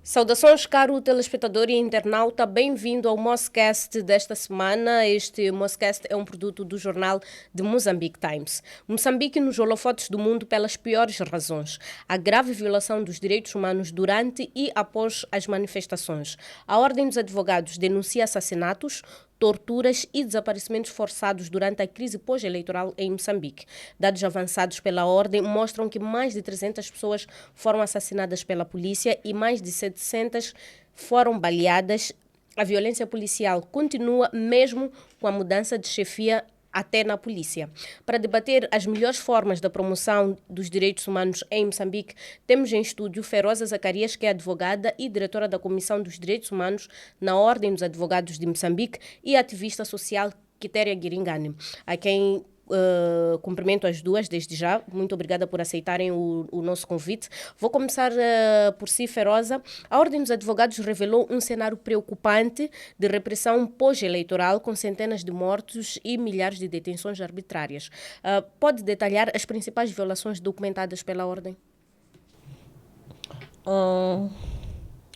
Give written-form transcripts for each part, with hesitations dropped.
Saudações, caro telespectador e internauta, bem-vindo ao Moscast desta semana. Este Moscast é um produto do jornal The Mozambique Times. Moçambique nos holofotes do mundo pelas piores razões. A grave violação dos direitos humanos durante e após as manifestações. A Ordem dos Advogados denuncia assassinatos, torturas e desaparecimentos forçados durante a crise pós-eleitoral em Moçambique. Dados avançados pela Ordem mostram que mais de 300 pessoas foram assassinadas pela polícia e mais de 700 foram baleadas. A violência policial continua mesmo com a mudança de chefia até na polícia. Para debater as melhores formas da promoção dos direitos humanos em Moçambique, temos em estúdio Feroza Zacarias, que é advogada e diretora da Comissão dos Direitos Humanos na Ordem dos Advogados de Moçambique, e a ativista social Quitéria Guiringani, a quem cumprimento as duas desde já. Muito obrigada por aceitarem o nosso convite. Vou começar por si, Feroza. A Ordem dos Advogados revelou um cenário preocupante de repressão pós-eleitoral, com centenas de mortos e milhares de detenções arbitrárias. Pode detalhar as principais violações documentadas pela Ordem?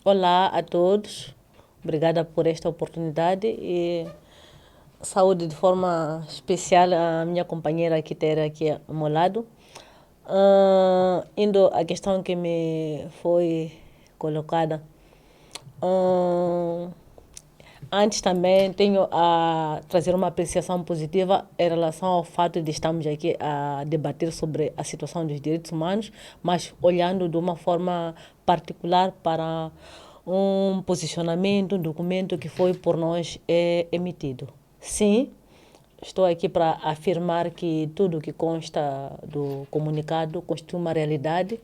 Olá a todos, obrigada por esta oportunidade e saúde de forma especial a minha companheira Quitéria aqui ao meu lado. Indo à questão que me foi colocada, antes também tenho a trazer uma apreciação positiva em relação ao fato de estarmos aqui a debater sobre a situação dos direitos humanos, mas olhando de uma forma particular para um posicionamento, um documento que foi por nós emitido. Sim, estou aqui para afirmar que tudo que consta do comunicado constitui uma realidade.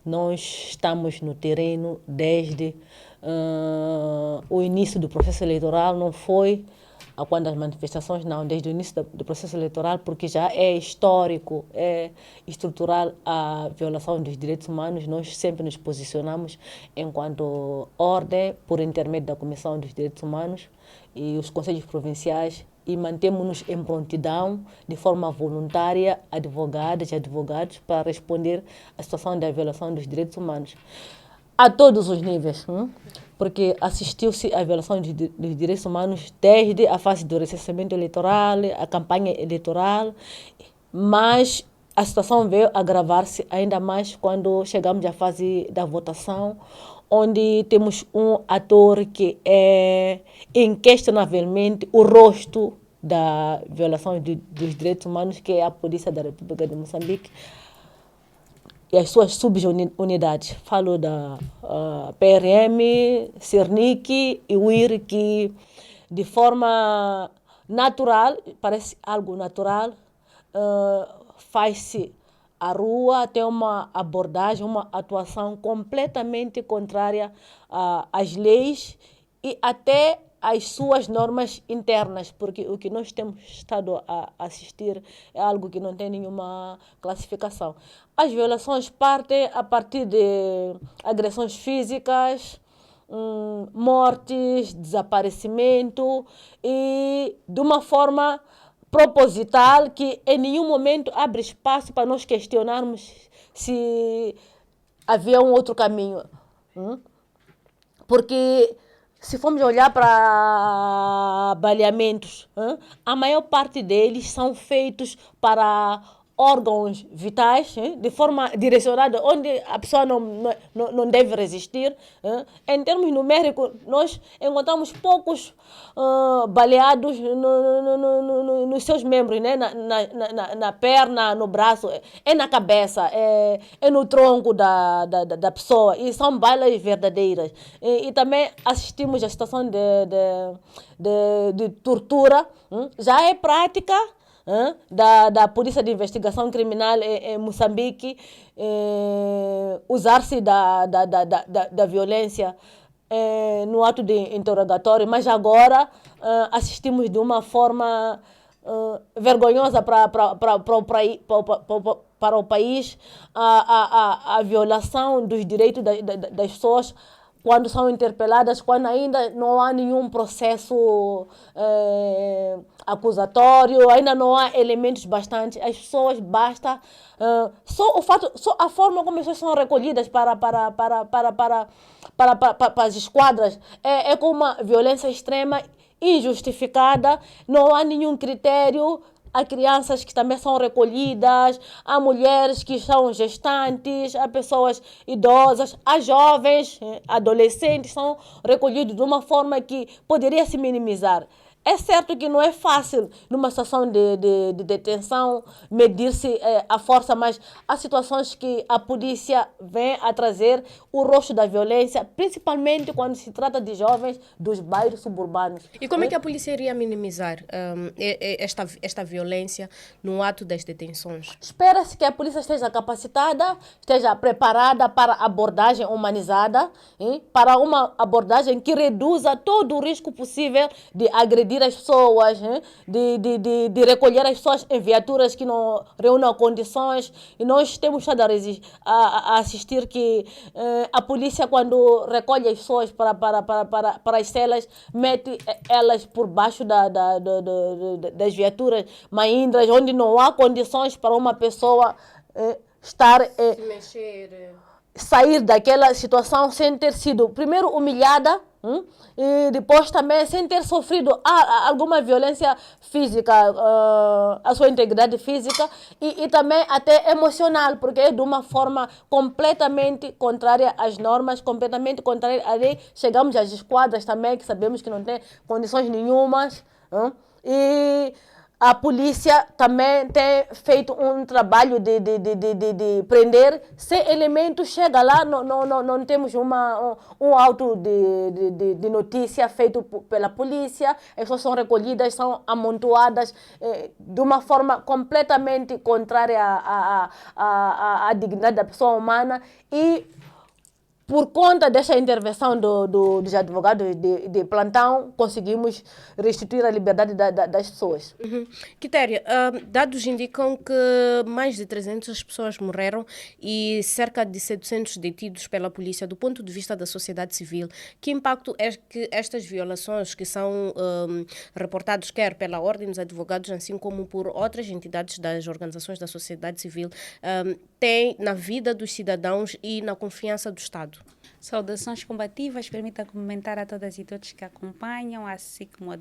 Nós estamos no terreno desde o início do processo eleitoral, não foi a quando as manifestações, não, desde o início do processo eleitoral, porque já é histórico, é estrutural a violação dos direitos humanos. Nós sempre nos posicionamos enquanto ordem, por intermédio da Comissão dos Direitos Humanos e os conselhos provinciais, e mantemos-nos em prontidão, de forma voluntária, advogadas e advogados, para responder à situação da violação dos direitos humanos a todos os níveis, porque assistiu-se à violação dos direitos humanos desde a fase do recenseamento eleitoral, a campanha eleitoral, mas a situação veio agravar-se ainda mais quando chegamos à fase da votação, onde temos um ator que é inquestionavelmente o rosto da violação dos direitos humanos, que é a Polícia da República de Moçambique e as suas subunidades. Falo da PRM, Cernic e UIR, que de forma natural, parece algo natural, faz-se a rua, tem uma abordagem, uma atuação completamente contrária às leis e até às suas normas internas, porque o que nós temos estado a assistir é algo que não tem nenhuma classificação. As violações partem a partir de agressões físicas, mortes, desaparecimento, e de uma forma proposital que em nenhum momento abre espaço para nós questionarmos se havia um outro caminho. Porque se formos olhar para baleamentos, a maior parte deles são feitos para órgãos vitais, de forma direcionada, onde a pessoa não deve resistir. Em termos numéricos, nós encontramos poucos baleados nos seus membros, né? Na perna, no braço, é na cabeça, é no tronco da pessoa, e são balas verdadeiras. E também assistimos à situação de tortura, já é prática da Polícia de Investigação Criminal em Moçambique, usar-se da violência no ato de interrogatório, mas agora assistimos de uma forma vergonhosa para o país a violação dos direitos das pessoas quando são interpeladas, quando ainda não há nenhum processo acusatório, ainda não há elementos bastantes, as pessoas basta só a forma como as pessoas são recolhidas para as esquadras é com uma violência extrema, injustificada, não há nenhum critério. Há crianças que também são recolhidas, há mulheres que são gestantes, há pessoas idosas, há jovens, adolescentes, são recolhidos de uma forma que poderia se minimizar. É certo que não é fácil, numa situação de detenção, medir-se a força, mas há situações que a polícia vem a trazer o rosto da violência, principalmente quando se trata de jovens dos bairros suburbanos. E como é que a polícia iria minimizar esta violência no ato das detenções? Espera-se que a polícia esteja capacitada, esteja preparada para abordagem humanizada, para uma abordagem que reduza todo o risco possível de agredir as pessoas, de recolher as pessoas em viaturas que não reúnam condições. E nós temos estado a assistir que a polícia, quando recolhe as pessoas para as celas, mete elas por baixo das viaturas mahindras, onde não há condições para uma pessoa estar... Se mexer... sair daquela situação sem ter sido, primeiro, humilhada, e depois também sem ter sofrido alguma violência física, a sua integridade física e também até emocional, porque é de uma forma completamente contrária às normas, completamente contrária à lei. Chegamos às esquadras também, que sabemos que não tem condições nenhumas, e a polícia também tem feito um trabalho de prender. Se elementos chega lá, não temos um auto de notícia feito pela polícia. As pessoas são recolhidas, são amontoadas de uma forma completamente contrária à dignidade da pessoa humana. E por conta dessa intervenção dos advogados de plantão, conseguimos restituir a liberdade das pessoas. Quitéria, dados indicam que mais de 300 pessoas morreram e cerca de 700 detidos pela polícia. Do ponto de vista da sociedade civil, que impacto é que estas violações que são reportadas quer pela Ordem dos Advogados, assim como por outras entidades das organizações da sociedade civil, têm na vida dos cidadãos e na confiança do Estado? Saudações combativas, permita cumprimentar a todas e todos que acompanham, assim como a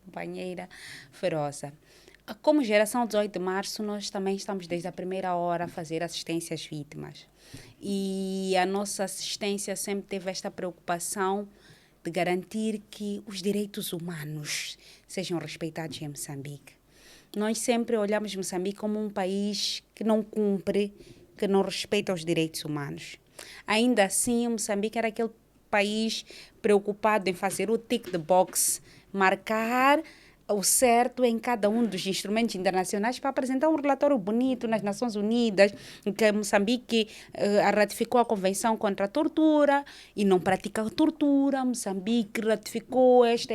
companheira Feroza. Como geração 18 de março, nós também estamos desde a primeira hora a fazer assistência às vítimas. E a nossa assistência sempre teve esta preocupação de garantir que os direitos humanos sejam respeitados em Moçambique. Nós sempre olhamos Moçambique como um país que não cumpre, que não respeita os direitos humanos. Ainda assim, Moçambique era aquele país preocupado em fazer o tick the box, marcar o certo em cada um dos instrumentos internacionais para apresentar um relatório bonito nas Nações Unidas, em que Moçambique ratificou a Convenção contra a Tortura e não pratica a tortura. Moçambique ratificou este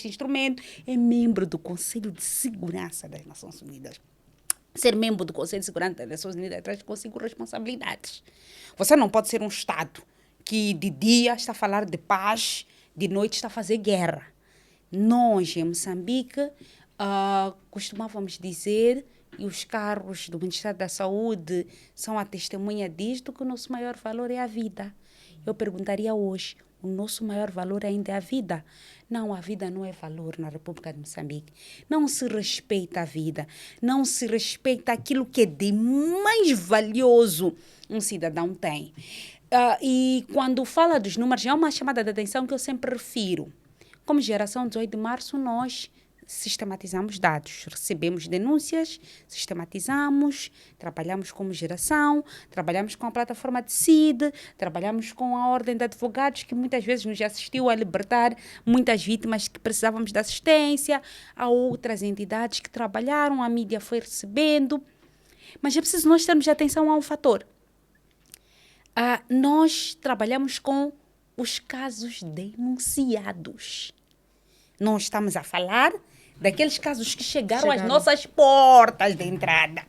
instrumento, é membro do Conselho de Segurança das Nações Unidas. Ser membro do Conselho de Segurança das Nações Unidas traz consigo responsabilidades. Você não pode ser um Estado que de dia está a falar de paz, de noite está a fazer guerra. Nós, em Moçambique, costumávamos dizer, e os carros do Ministério da Saúde são a testemunha disto, que o nosso maior valor é a vida. Eu perguntaria hoje, o nosso maior valor ainda é a vida? Não, a vida não é valor na República de Moçambique. Não se respeita a vida. Não se respeita aquilo que é de mais valioso um cidadão tem. E quando fala dos números, é uma chamada de atenção que eu sempre refiro. Como geração 18 de março, nós sistematizamos dados, recebemos denúncias, sistematizamos, trabalhamos como geração, trabalhamos com a plataforma de CID, trabalhamos com a Ordem de Advogados, que muitas vezes nos assistiu a libertar muitas vítimas que precisávamos de assistência, há outras entidades que trabalharam, a mídia foi recebendo, mas é preciso nós termos atenção a um fator. Nós trabalhamos com os casos denunciados. Não estamos a falar daqueles casos que chegaram às nossas portas de entrada.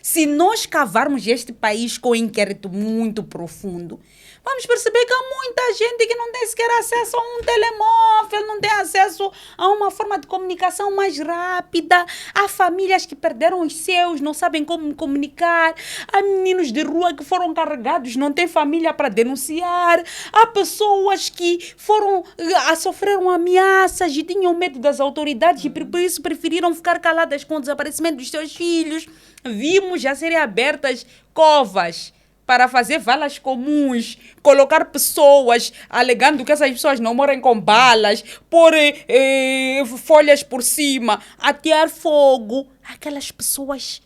Se nós cavarmos este país com um inquérito muito profundo, vamos perceber que há muita gente que não tem sequer acesso a um telemóvel, não tem acesso a uma forma de comunicação mais rápida. Há famílias que perderam os seus, não sabem como comunicar. Há meninos de rua que foram carregados, não têm família para denunciar. Há pessoas que sofreram ameaças e tinham medo das autoridades e por isso preferiram ficar caladas com o desaparecimento dos seus filhos. Vimos já serem abertas covas para fazer valas comuns, colocar pessoas, alegando que essas pessoas não morrem com balas, pôr folhas por cima, atear fogo. Aquelas pessoas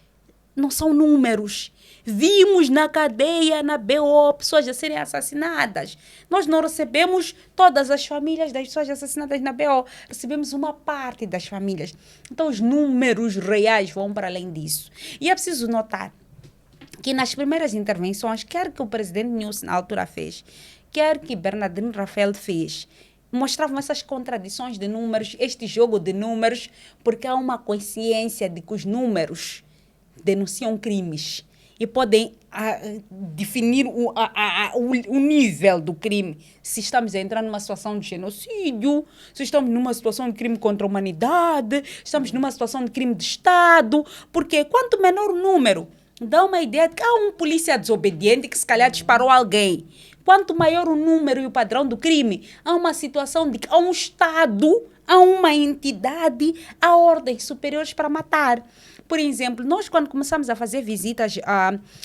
não são números. Vimos na cadeia, na BO, pessoas a serem assassinadas. Nós não recebemos todas as famílias das pessoas assassinadas na BO. Recebemos uma parte das famílias. Então, os números reais vão para além disso. E é preciso notar que nas primeiras intervenções, quer que o presidente Nilson na altura fez, quer que Bernardino Rafael fez, mostravam essas contradições de números, este jogo de números, porque há uma consciência de que os números denunciam crimes e podem definir o nível do crime. Se estamos a entrar numa situação de genocídio, se estamos numa situação de crime contra a humanidade, estamos numa situação de crime de Estado, porque quanto menor o número, dá uma ideia de que há um polícia desobediente que se calhar disparou alguém. Quanto maior o número e o padrão do crime, há uma situação de que há um Estado, há uma entidade, há ordens superiores para matar. Por exemplo, nós quando começamos a fazer visitas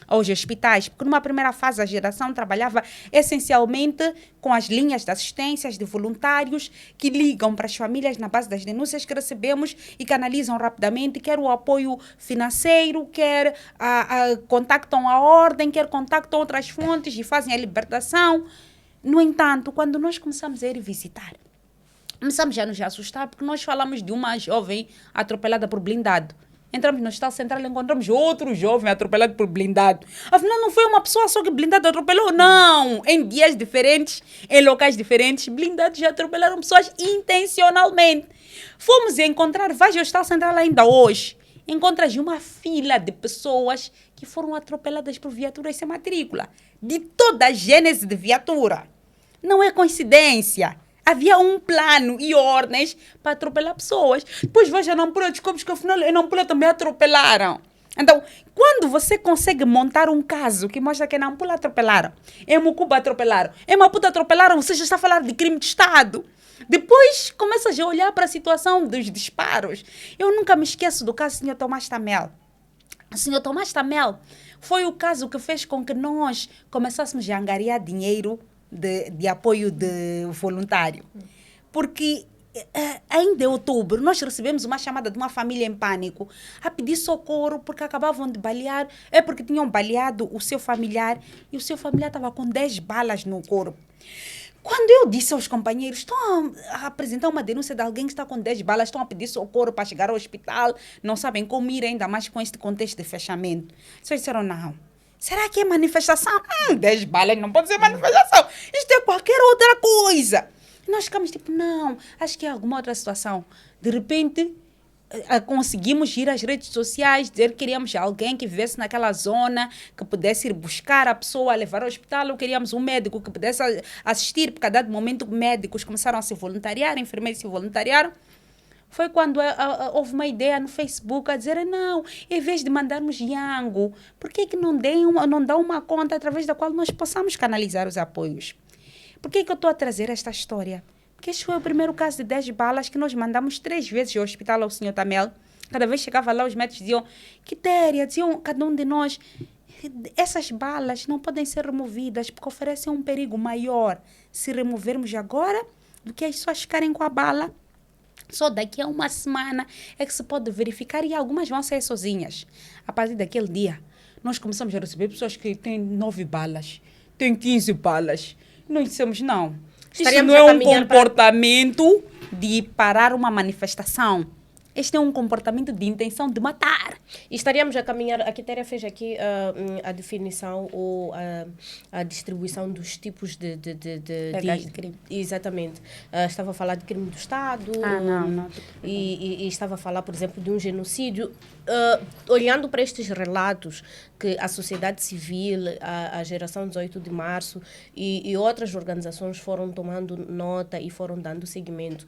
aos hospitais, porque numa primeira fase a geração trabalhava essencialmente com as linhas de assistências de voluntários que ligam para as famílias na base das denúncias que recebemos e canalizam rapidamente, quer o apoio financeiro, quer contactam a ordem, quer contactam outras fontes e fazem a libertação. No entanto, quando nós começamos a ir visitar, começamos a nos assustar porque nós falamos de uma jovem atropelada por blindado. Entramos no hospital central e encontramos outro jovem atropelado por blindado. Afinal, não foi uma pessoa só que blindado atropelou, não. Em dias diferentes, em locais diferentes, blindados já atropelaram pessoas intencionalmente. Fomos encontrar, vais ao hospital central ainda hoje, encontras uma fila de pessoas que foram atropeladas por viaturas sem matrícula. De toda a gênese de viatura. Não é coincidência. Havia um plano e ordens para atropelar pessoas. Depois vais a Nampula e descobres que afinal em Nampula também atropelaram. Então, quando você consegue montar um caso que mostra que em Nampula atropelaram, em Mucuba atropelaram, em Maputo atropelaram, você já está a falar de crime de Estado. Depois começas a olhar para a situação dos disparos. Eu nunca me esqueço do caso do Sr. Tomás Tamel. O Sr. Tomás Tamel foi o caso que fez com que nós começássemos a angariar dinheiro de apoio de voluntário. Porque ainda em outubro nós recebemos uma chamada de uma família em pânico a pedir socorro porque acabavam de balear, porque tinham baleado o seu familiar e o seu familiar estava com 10 balas no corpo. Quando eu disse aos companheiros, estão a apresentar uma denúncia de alguém que está com 10 balas, estão a pedir socorro para chegar ao hospital, não sabem como ir, ainda mais com este contexto de fechamento. Vocês disseram, não. Será que é manifestação? 10 balas não pode ser manifestação. Isto é qualquer outra coisa. E nós ficamos tipo, não, acho que é alguma outra situação. De repente, conseguimos ir às redes sociais, dizer que queríamos alguém que vivesse naquela zona, que pudesse ir buscar a pessoa, levar ao hospital, ou queríamos um médico que pudesse assistir, porque a dado momento médicos começaram a se voluntariar, enfermeiros se voluntariaram. Foi quando houve uma ideia no Facebook a dizer, não, em vez de mandarmos Yango, por que não dá uma conta através da qual nós possamos canalizar os apoios? Por que eu estou a trazer esta história? Porque este foi o primeiro caso de 10 balas que nós mandamos 3 vezes ao hospital ao Sr. Tamel. Cada vez chegava lá, os médicos diziam, Quitéria, diziam cada um de nós, essas balas não podem ser removidas porque oferecem um perigo maior se removermos agora do que as pessoas ficarem com a bala. Só daqui a uma semana é que se pode verificar e algumas vão sair sozinhas. A partir daquele dia, nós começamos a receber pessoas que têm 9 balas, têm 15 balas. Nós dissemos, não, isso não é um comportamento de parar uma manifestação. Este é um comportamento de intenção de matar. E estaríamos a caminhar, a Quitéria fez aqui a definição ou a distribuição dos tipos Legais de crime. Exatamente. Estava a falar de crime do Estado. Não. E estava a falar, por exemplo, de um genocídio. Olhando para estes relatos que a sociedade civil, a geração 18 de março e outras organizações foram tomando nota e foram dando seguimento,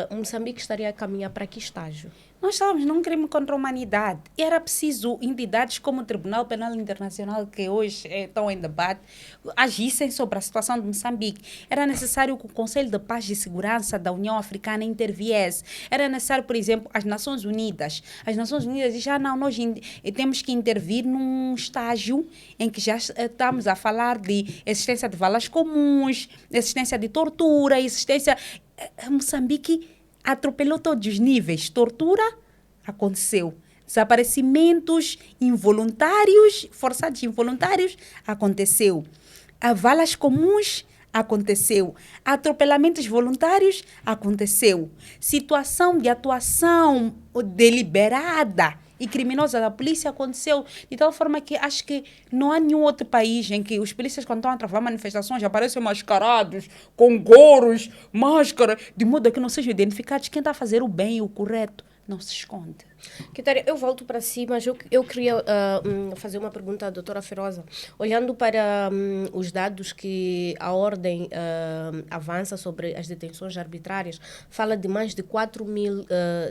Moçambique estaria a caminhar para que estágio? Nós estávamos num crime contra a humanidade. E era preciso entidades como o Tribunal Penal Internacional, que hoje estão em debate, agissem sobre a situação de Moçambique. Era necessário que o Conselho de Paz e Segurança da União Africana interviesse. Era necessário, por exemplo, as Nações Unidas. As Nações Unidas já não, nós temos que intervir num estágio em que já estamos a falar de existência de valas comuns, existência de tortura, existência... Moçambique atropelou todos os níveis. Tortura aconteceu. Desaparecimentos involuntários, forçados involuntários, aconteceu. Valas comuns, aconteceu. Atropelamentos voluntários, aconteceu. Situação de atuação deliberada e criminosa da polícia aconteceu, de tal forma que acho que não há nenhum outro país em que os polícias, quando estão a travar manifestações, aparecem mascarados, com gorros, máscara, de modo a que não sejam identificados quem está a fazer o bem e o correto. Não se esconde. Quitéria, eu volto para si, mas eu queria fazer uma pergunta à doutora Feroza. Olhando para os dados que a Ordem avança sobre as detenções arbitrárias, fala de mais de 4.000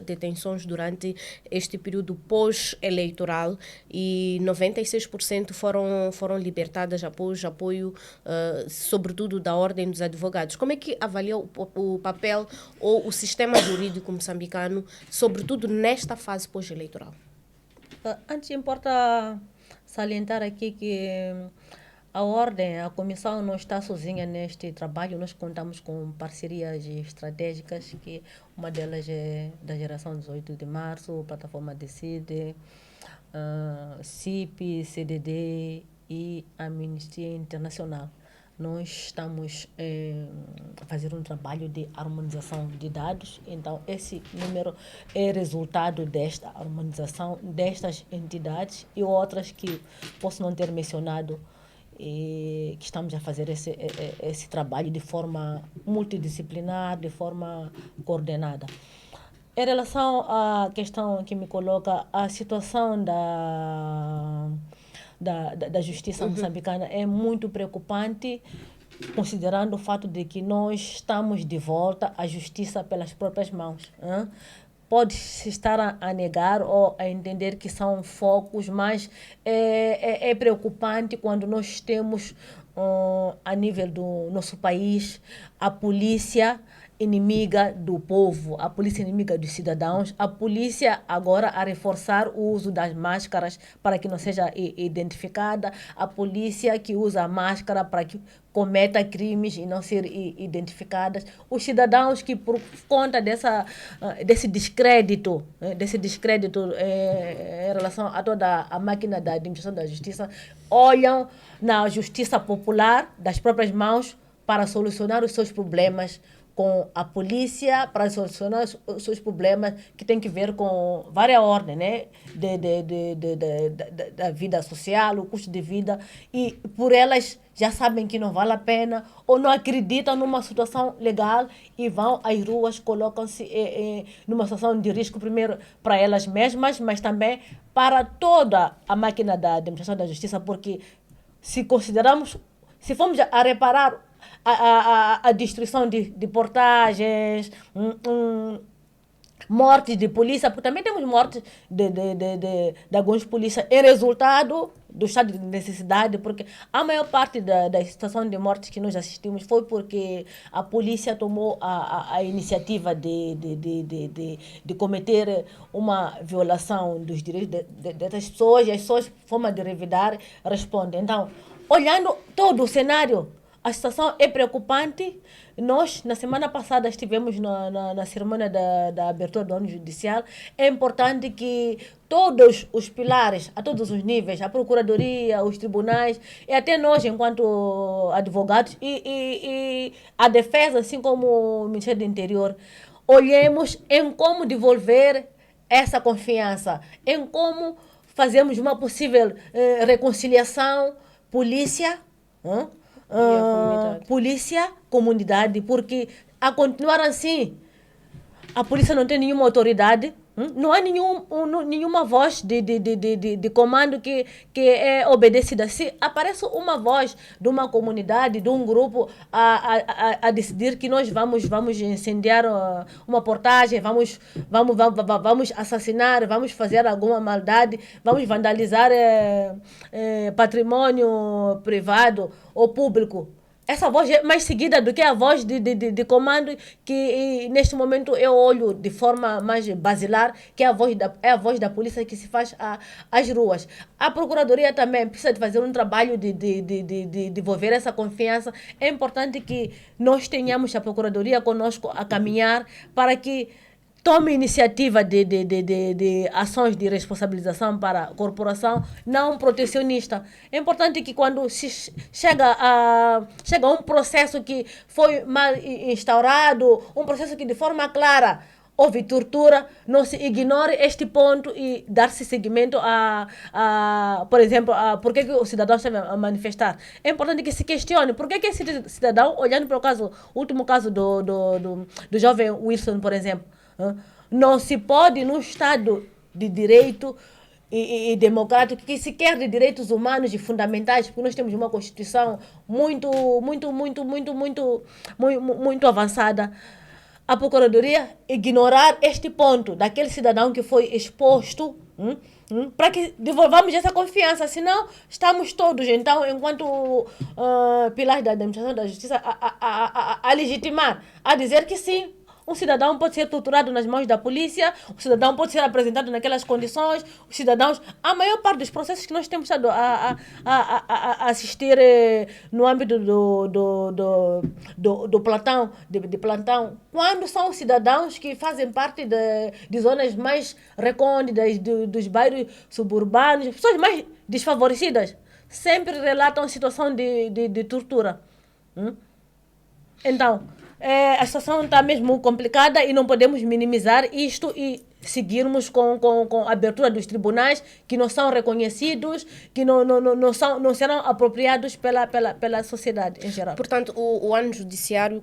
detenções durante este período pós-eleitoral e 96% foram libertadas após apoio, sobretudo da Ordem dos Advogados. Como é que avalia o papel ou o sistema jurídico moçambicano, sobretudo nesta fase pós-eleitoral? Antes, importa salientar aqui que a Ordem, a Comissão não está sozinha neste trabalho. Nós contamos com parcerias estratégicas, que uma delas é da geração 18 de março, Plataforma Decide, CIP, CDD e Amnistia Internacional. Nós estamos a fazer um trabalho de harmonização de dados, então esse número é resultado desta harmonização destas entidades e outras que posso não ter mencionado, que estamos a fazer esse trabalho de forma multidisciplinar, de forma coordenada. Em relação à questão que me coloca, a situação da justiça moçambicana é muito preocupante, considerando o fato de que nós estamos de volta à justiça pelas próprias mãos. Pode-se estar a negar ou a entender que são focos, mas é preocupante quando nós temos, a nível do nosso país, a polícia inimiga do povo, a polícia inimiga dos cidadãos, a polícia agora a reforçar o uso das máscaras para que não seja identificada, a polícia que usa a máscara para que cometa crimes e não ser identificadas, os cidadãos que por conta desse descrédito em relação a toda a máquina da administração da justiça, olham na justiça popular das próprias mãos para solucionar os seus problemas com a polícia, para solucionar os seus problemas que tem que ver com várias ordens, né? Da vida social, o custo de vida, e por elas já sabem que não vale a pena ou não acreditam numa situação legal e vão às ruas, colocam-se numa situação de risco, primeiro para elas mesmas, mas também para toda a máquina da administração da justiça, porque se formos a reparar a destruição de portagens, mortes de polícia, porque também temos mortes de alguns polícias em resultado do estado de necessidade, porque a maior parte da situação de mortes que nós assistimos foi porque a polícia tomou a iniciativa de cometer uma violação dos direitos dessas pessoas, e as pessoas, forma de revidar, respondem. Então, olhando todo o cenário, a situação é preocupante. Nós, na semana passada, estivemos na cerimônia da abertura do ano judicial. É importante que todos os pilares, a todos os níveis, a Procuradoria, os tribunais, e até nós, enquanto advogados, e a defesa, assim como o Ministério do Interior, olhemos em como devolver essa confiança, em como fazemos uma possível reconciliação polícia, polícia, comunidade, porque a continuar assim, a polícia não tem nenhuma autoridade, não há nenhuma voz de comando que é obedecida. Se aparece uma voz de uma comunidade, de um grupo a decidir que nós vamos incendiar uma portagem, vamos assassinar, vamos fazer alguma maldade, vamos vandalizar patrimônio privado ou público. Essa voz é mais seguida do que a voz de comando que neste momento eu olho de forma mais basilar, que é a voz da polícia que se faz às ruas. A Procuradoria também precisa de fazer um trabalho de desenvolver essa confiança. É importante que nós tenhamos a Procuradoria conosco a caminhar para que tome iniciativa de ações de responsabilização para a corporação, não protecionista. É importante que quando se chega a um processo que foi mal instaurado, um processo que de forma clara houve tortura, não se ignore este ponto e dar-se seguimento por exemplo, por que o cidadão estava a manifestar. É importante que se questione por que esse cidadão, olhando para o último caso do jovem Wilson, por exemplo, não se pode, num Estado de direito e democrático, que se quer de direitos humanos e fundamentais, porque nós temos uma Constituição muito avançada, a Procuradoria ignorar este ponto daquele cidadão que foi exposto, para que devolvamos essa confiança, senão estamos todos, então, enquanto pilares da administração da justiça, a legitimar, a dizer que sim, um cidadão pode ser torturado nas mãos da polícia, o cidadão pode ser apresentado naquelas condições, os cidadãos... A maior parte dos processos que nós temos estado a assistir no âmbito do plantão, de plantão, quando são cidadãos que fazem parte de zonas mais recônditas, dos bairros suburbanos, pessoas mais desfavorecidas, sempre relatam situação de tortura. Então... a situação está mesmo complicada e não podemos minimizar isto e seguirmos com a abertura dos tribunais que não são reconhecidos, que não serão apropriados pela sociedade em geral. Portanto, o ano judiciário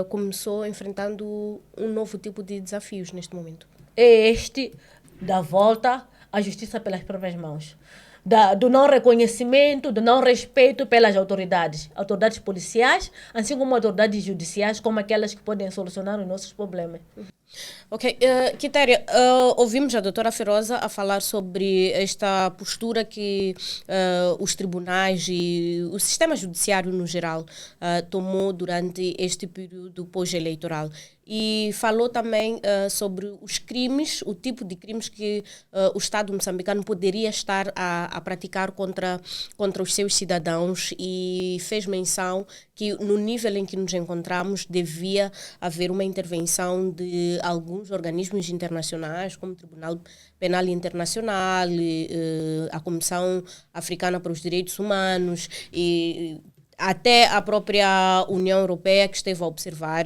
começou enfrentando um novo tipo de desafios neste momento. É este da volta à justiça pelas próprias mãos. Do não reconhecimento, do não respeito pelas autoridades policiais, assim como autoridades judiciais, como aquelas que podem solucionar os nossos problemas. Ok, Quitéria, ouvimos a doutora Feroza a falar sobre esta postura que os tribunais e o sistema judiciário no geral tomou durante este período pós-eleitoral. E falou também sobre os crimes, o tipo de crimes que o Estado moçambicano poderia estar a praticar contra os seus cidadãos e fez menção que no nível em que nos encontramos devia haver uma intervenção de alguns organismos internacionais, como o Tribunal Penal Internacional, a Comissão Africana para os Direitos Humanos e até a própria União Europeia, que esteve a observar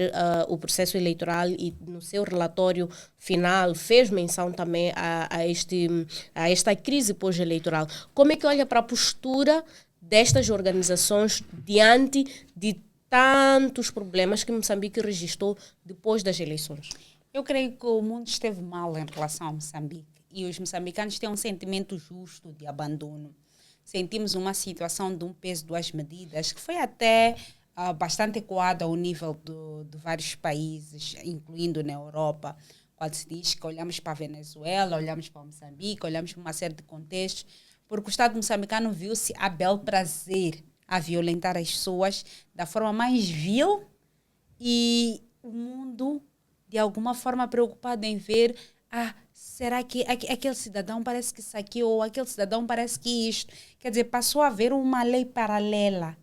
o processo eleitoral e no seu relatório final fez menção também a esta crise pós-eleitoral. Como é que olha para a postura destas organizações diante de tantos problemas que Moçambique registrou depois das eleições? Eu creio que o mundo esteve mal em relação a Moçambique e os moçambicanos têm um sentimento justo de abandono. Sentimos uma situação de um peso, duas medidas, que foi até bastante ecoada ao nível de vários países, incluindo na Europa, quando se diz que olhamos para a Venezuela, olhamos para Moçambique, olhamos para uma série de contextos, porque o Estado moçambicano viu-se a bel prazer a violentar as pessoas da forma mais vil e o mundo, de alguma forma, preocupado em ver será que aquele cidadão parece que saqueou, aquele cidadão parece que isto. Quer dizer, passou a haver uma lei paralela.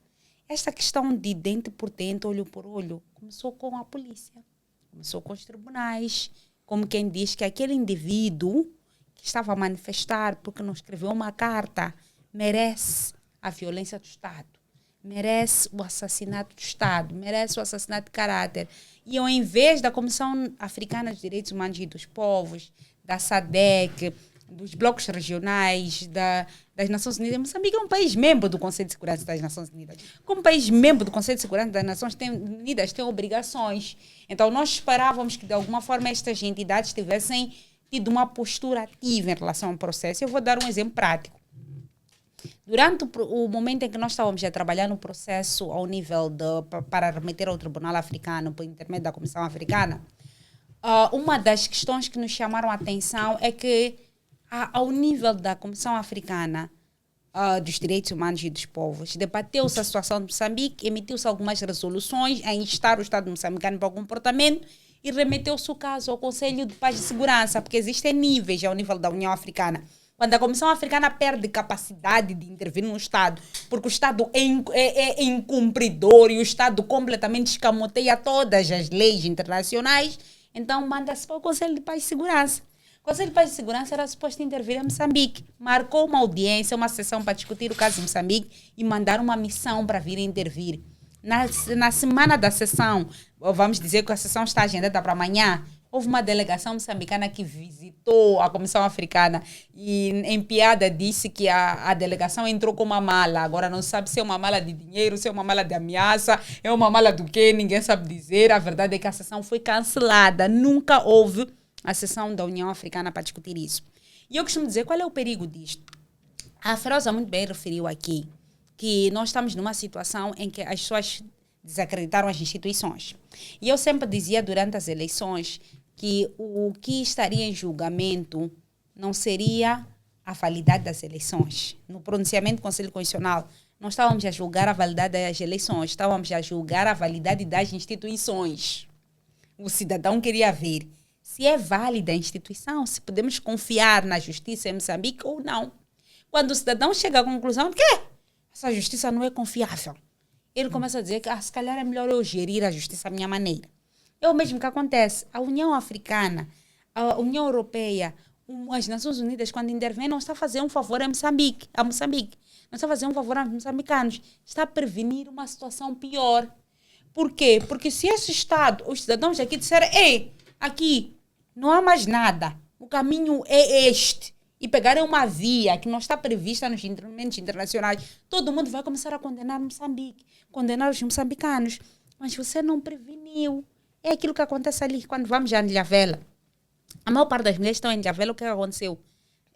Esta questão de dente por dente, olho por olho, começou com a polícia, começou com os tribunais, como quem diz que aquele indivíduo que estava a manifestar porque não escreveu uma carta merece a violência do Estado, merece o assassinato do Estado, merece o assassinato de caráter. E ao invés da Comissão Africana dos Direitos Humanos e dos Povos, da SADC, dos blocos regionais, das Nações Unidas, Moçambique é um país membro do Conselho de Segurança das Nações Unidas. Como país membro do Conselho de Segurança das Nações Unidas, tem obrigações. Então, nós esperávamos que, de alguma forma, estas entidades tivessem tido uma postura ativa em relação ao processo. Eu vou dar um exemplo prático. Durante o momento em que nós estávamos a trabalhar no processo ao nível para remeter ao Tribunal Africano, por intermédio da Comissão Africana, uma das questões que nos chamaram a atenção é que, ao nível da Comissão Africana dos Direitos Humanos e dos Povos, debateu-se a situação de Moçambique, emitiu-se algumas resoluções a instar o Estado moçambicano para o comportamento e remeteu-se o caso ao Conselho de Paz e Segurança, porque existem níveis ao nível da União Africana. Quando a Comissão Africana perde capacidade de intervir no Estado, porque o Estado é incumpridor e o Estado completamente escamoteia todas as leis internacionais, então manda-se para o Conselho de Paz e Segurança. O Conselho de Paz e Segurança era suposto intervir em Moçambique. Marcou uma audiência, uma sessão para discutir o caso de Moçambique e mandaram uma missão para vir intervir. Na semana da sessão, vamos dizer que a sessão está agendada para amanhã, houve uma delegação moçambicana que visitou a Comissão Africana e, em piada, disse que a delegação entrou com uma mala. Agora não sabe se é uma mala de dinheiro, se é uma mala de ameaça, é uma mala do quê, ninguém sabe dizer. A verdade é que a sessão foi cancelada. Nunca houve a sessão da União Africana para discutir isso. E eu costumo dizer, qual é o perigo disto? A Feroza muito bem referiu aqui que nós estamos numa situação em que as pessoas desacreditaram as instituições. E eu sempre dizia durante as eleições que o que estaria em julgamento não seria a validade das eleições. No pronunciamento do Conselho Constitucional, não estávamos a julgar a validade das eleições, estávamos a julgar a validade das instituições. O cidadão queria ver se é válida a instituição, se podemos confiar na justiça em Moçambique ou não. Quando o cidadão chega à conclusão de que essa justiça não é confiável, ele começa a dizer que se calhar é melhor eu gerir a justiça à minha maneira. É o mesmo que acontece. A União Africana, a União Europeia, as Nações Unidas, quando intervêm, não está a fazer um favor a Moçambique. Não está a fazer um favor aos moçambicanos. Está a prevenir uma situação pior. Por quê? Porque se esse Estado, os cidadãos aqui disserem, ei, aqui não há mais nada, o caminho é este, e pegarem uma via que não está prevista nos instrumentos internacionais, todo mundo vai começar a condenar Moçambique, condenar os moçambicanos. Mas você não preveniu. É aquilo que acontece ali quando vamos a Ilhavela. A maior parte das mulheres estão em Ilhavela. O que aconteceu?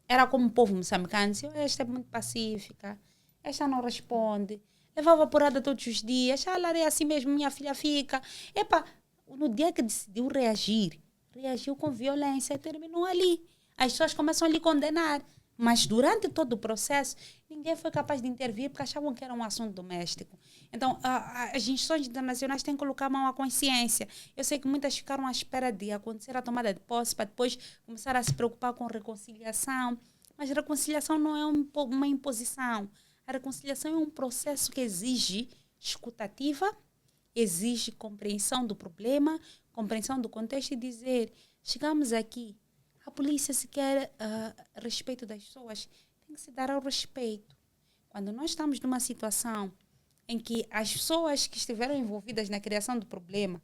Era como o povo moçambicano. Disse, esta é muito pacífica. Esta não responde. Levava porrada todos os dias. Ela é assim mesmo, minha filha fica. Epa, no dia que decidiu reagir, reagiu com violência e terminou ali. As pessoas começam a lhe condenar. Mas durante todo o processo, ninguém foi capaz de intervir porque achavam que era um assunto doméstico. Então, as instituições internacionais têm que colocar a mão à consciência. Eu sei que muitas ficaram à espera de acontecer a tomada de posse para depois começar a se preocupar com reconciliação. Mas reconciliação não é uma imposição. A reconciliação é um processo que exige escutativa, exige compreensão do problema, compreensão do contexto e dizer, chegamos aqui, a polícia, se quer respeito das pessoas, tem que se dar ao respeito. Quando nós estamos numa situação em que as pessoas que estiveram envolvidas na criação do problema,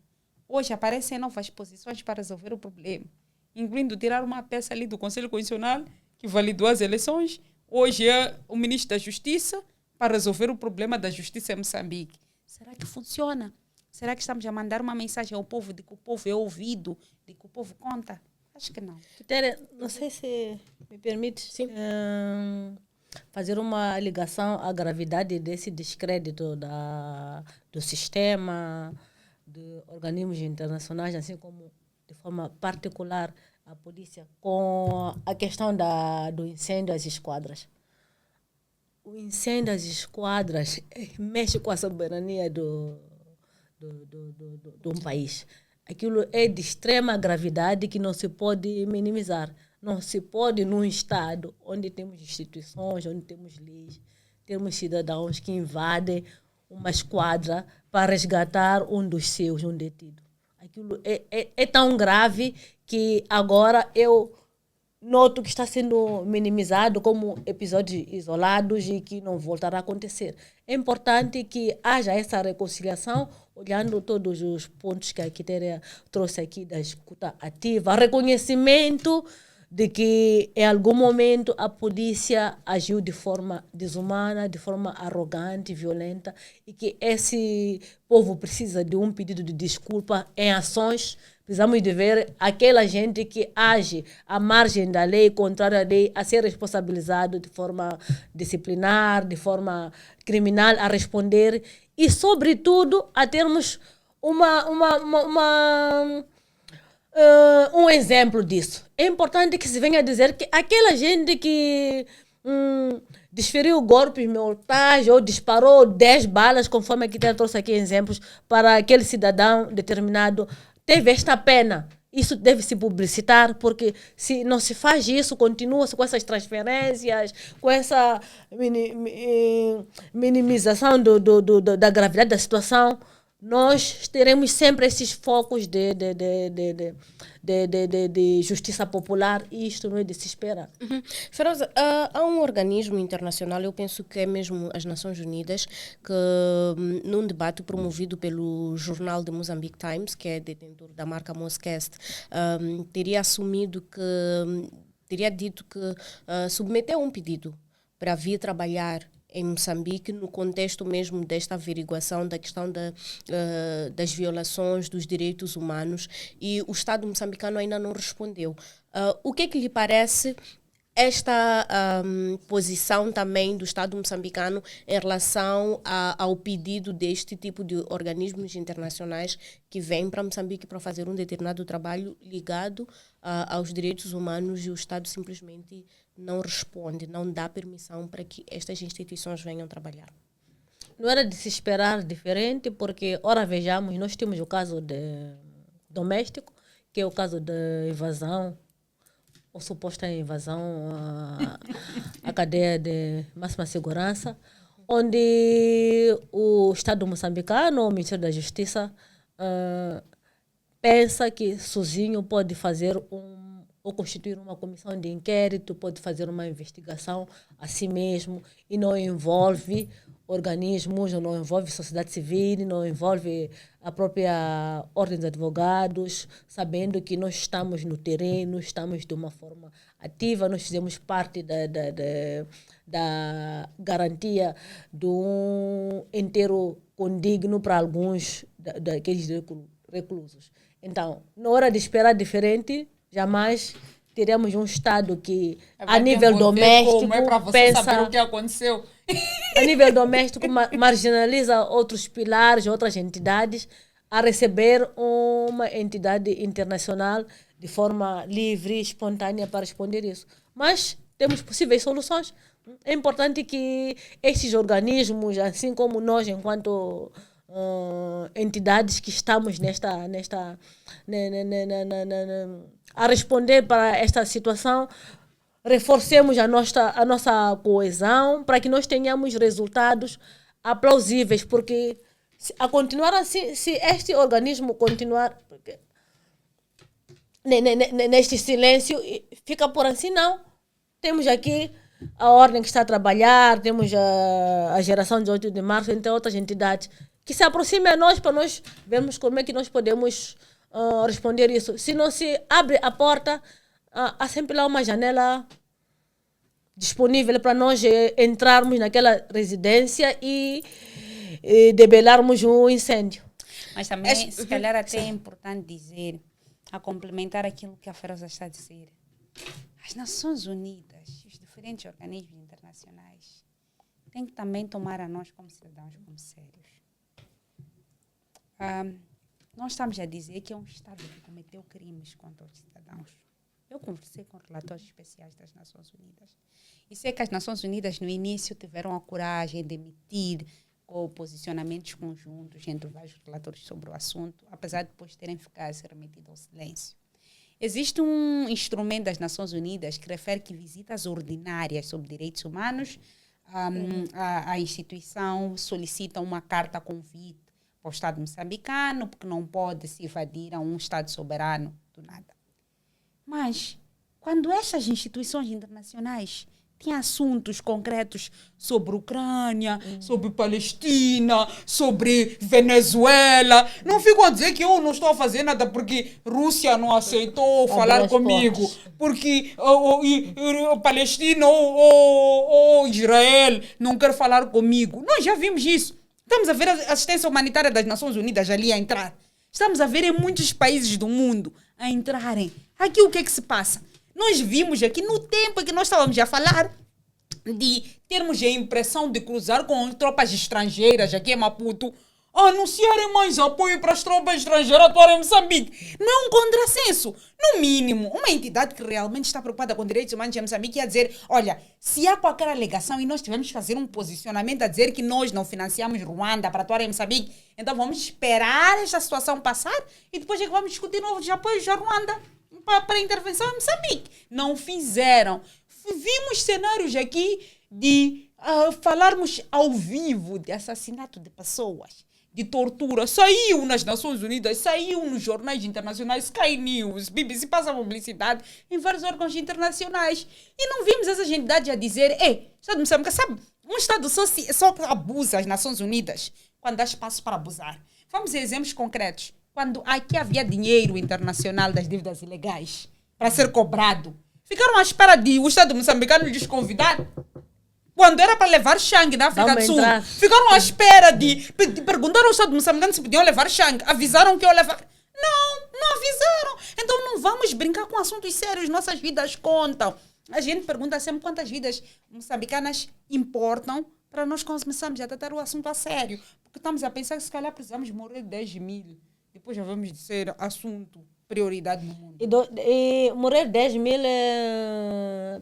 hoje aparecem novas posições para resolver o problema, incluindo tirar uma peça ali do Conselho Constitucional, que validou as eleições, hoje é o ministro da Justiça para resolver o problema da justiça em Moçambique. Será que funciona? Será que estamos a mandar uma mensagem ao povo de que o povo é ouvido, de que o povo conta? Acho que não. Quitéria, não sei se me permite fazer uma ligação à gravidade desse descrédito do sistema, de organismos internacionais, assim como de forma particular a polícia, com a questão do incêndio às esquadras. O incêndio às esquadras mexe com a soberania de um país. Aquilo é de extrema gravidade que não se pode minimizar. Não se pode, num Estado onde temos instituições, onde temos leis, temos cidadãos que invadem uma esquadra para resgatar um dos seus, um detido. Aquilo é tão grave que agora eu noto que está sendo minimizado como episódios isolados e que não voltará a acontecer. É importante que haja essa reconciliação, olhando todos os pontos que a Quitéria trouxe aqui da escuta ativa, reconhecimento de que em algum momento a polícia agiu de forma desumana, de forma arrogante, violenta, e que esse povo precisa de um pedido de desculpa em ações. Precisamos de ver aquela gente que age à margem da lei, contrária à lei, a ser responsabilizado de forma disciplinar, de forma criminal, a responder e, sobretudo, a termos um exemplo disso. É importante que se venha dizer que aquela gente que desferiu golpes mortais ou disparou 10 balas, conforme aqui trouxe aqui exemplos, para aquele cidadão determinado, teve esta pena. Isso deve se publicitar, porque se não se faz isso, continua-se com essas transferências, com essa minimização da gravidade da situação, nós teremos sempre esses focos de justiça popular e isto não é de se esperar. Feroza, há um organismo internacional, eu penso que é mesmo as Nações Unidas, que num debate promovido pelo jornal de Mozambique Times, que é detentor da marca Moscast, teria dito que submeteu um pedido para vir trabalhar em Moçambique, no contexto mesmo desta averiguação da questão das violações dos direitos humanos, e o Estado moçambicano ainda não respondeu. O que é que lhe parece esta posição também do Estado moçambicano em relação ao pedido deste tipo de organismos internacionais que vêm para Moçambique para fazer um determinado trabalho ligado aos direitos humanos, e o Estado simplesmente não responde, não dá permissão para que estas instituições venham trabalhar? Não era de se esperar diferente, porque, ora vejamos, nós temos o caso doméstico, que é o caso da invasão, ou suposta invasão à cadeia de máxima segurança, onde o Estado moçambicano, o Ministério da Justiça, pensa que sozinho pode fazer ou constituir uma comissão de inquérito, pode fazer uma investigação a si mesmo, e não envolve organismos, não envolve sociedade civil, não envolve a própria ordem dos advogados, sabendo que nós estamos no terreno, estamos de uma forma ativa, nós fizemos parte da garantia de um inteiro condigno para alguns daqueles reclusos. Então, na hora de esperar diferente, jamais teremos um Estado que, a nível doméstico, pensa saber o que aconteceu. A nível doméstico, marginaliza outros pilares, outras entidades, a receber uma entidade internacional de forma livre, espontânea para responder isso. Mas temos possíveis soluções. É importante que estes organismos, assim como nós, enquanto entidades que estamos a responder para esta situação, reforcemos a nossa coesão para que nós tenhamos resultados aplausíveis, porque a continuar assim, se este organismo continuar neste silêncio, fica por assim, não. Temos aqui a ordem que está a trabalhar, temos a geração de 8 de março, entre outras entidades, que se aproxime a nós para nós vermos como é que nós podemos responder isso. Se não se abre a porta, há sempre lá uma janela disponível para nós entrarmos naquela residência e debelarmos um incêndio. Mas também, se calhar, até é importante dizer, a complementar aquilo que a Feroza está a dizer, as Nações Unidas, os diferentes organismos internacionais, têm que também tomar a nós como cidadãos como sérios. Nós estamos a dizer que é um Estado que cometeu crimes contra os cidadãos. Eu conversei com relatores especiais das Nações Unidas e sei que as Nações Unidas no início tiveram a coragem de emitir posicionamentos conjuntos entre vários relatores sobre o assunto, apesar de depois terem ficado remetidos ao silêncio. Existe um instrumento das Nações Unidas que refere que visitas ordinárias sobre direitos humanos, a instituição solicita uma carta convite para o Estado moçambicano, porque não pode se evadir a um Estado soberano do nada. Mas quando essas instituições internacionais têm assuntos concretos sobre Ucrânia, sobre Palestina, sobre Venezuela, não ficam a dizer que eu não estou a fazer nada porque Rússia não aceitou falar comigo, porque o Palestina ou Israel não quer falar comigo. Nós já vimos isso. Estamos a ver a assistência humanitária das Nações Unidas ali a entrar. Estamos a ver em muitos países do mundo a entrarem. Aqui o que é que se passa? Nós vimos aqui no tempo que nós estávamos a falar de termos a impressão de cruzar com tropas estrangeiras aqui em Maputo, anunciarem mais apoio para as tropas estrangeiras atuarem em Moçambique. Não é um contrassenso. No mínimo, uma entidade que realmente está preocupada com direitos humanos em Moçambique ia dizer, olha, se há qualquer alegação e nós tivermos que fazer um posicionamento a dizer que nós não financiamos Ruanda para atuar em Moçambique, então vamos esperar esta situação passar e depois é que vamos discutir novos apoios a Ruanda para a intervenção em Moçambique. Não fizeram. Vimos cenários aqui de falarmos ao vivo de assassinato de pessoas, de tortura. Saiu nas Nações Unidas, saiu nos jornais internacionais, Sky News, BBC, passa publicidade em vários órgãos internacionais. E não vimos essas entidades a dizer, Estado de Moçambique, sabe, um Estado só abusa as Nações Unidas quando há espaço para abusar. Vamos ver exemplos concretos. Quando aqui havia dinheiro internacional das dívidas ilegais para ser cobrado, ficaram à espera de o Estado moçambicano lhes convidar. Quando era para levar Xang na África do Sul, ficaram à espera de perguntar ao Estado moçambicano se podiam levar Xang. Avisaram que iam levar. Não avisaram. Então não vamos brincar com assuntos sérios. Nossas vidas contam. A gente pergunta sempre quantas vidas moçambicanas importam para nós começarmos a tratar o assunto a sério. Porque estamos a pensar que se calhar precisamos morrer 10 mil. Depois já vamos dizer assunto, prioridade no mundo. E morrer 10 mil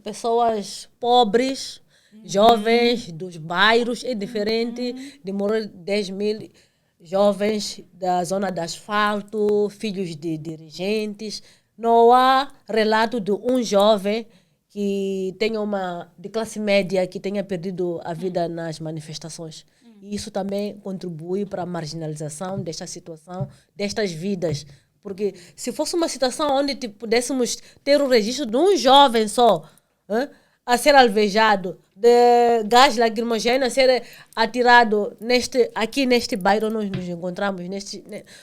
pessoas pobres, jovens dos bairros, é diferente de morrer 10 mil jovens da zona de asfalto, filhos de dirigentes. Não há relato de um jovem que tenha de classe média que tenha perdido a vida nas manifestações. E isso também contribui para a marginalização desta situação, destas vidas. Porque se fosse uma situação onde pudéssemos ter o registro de um jovem só a ser alvejado, de gás lacrimogêneo a ser atirado aqui neste bairro, nós nos encontramos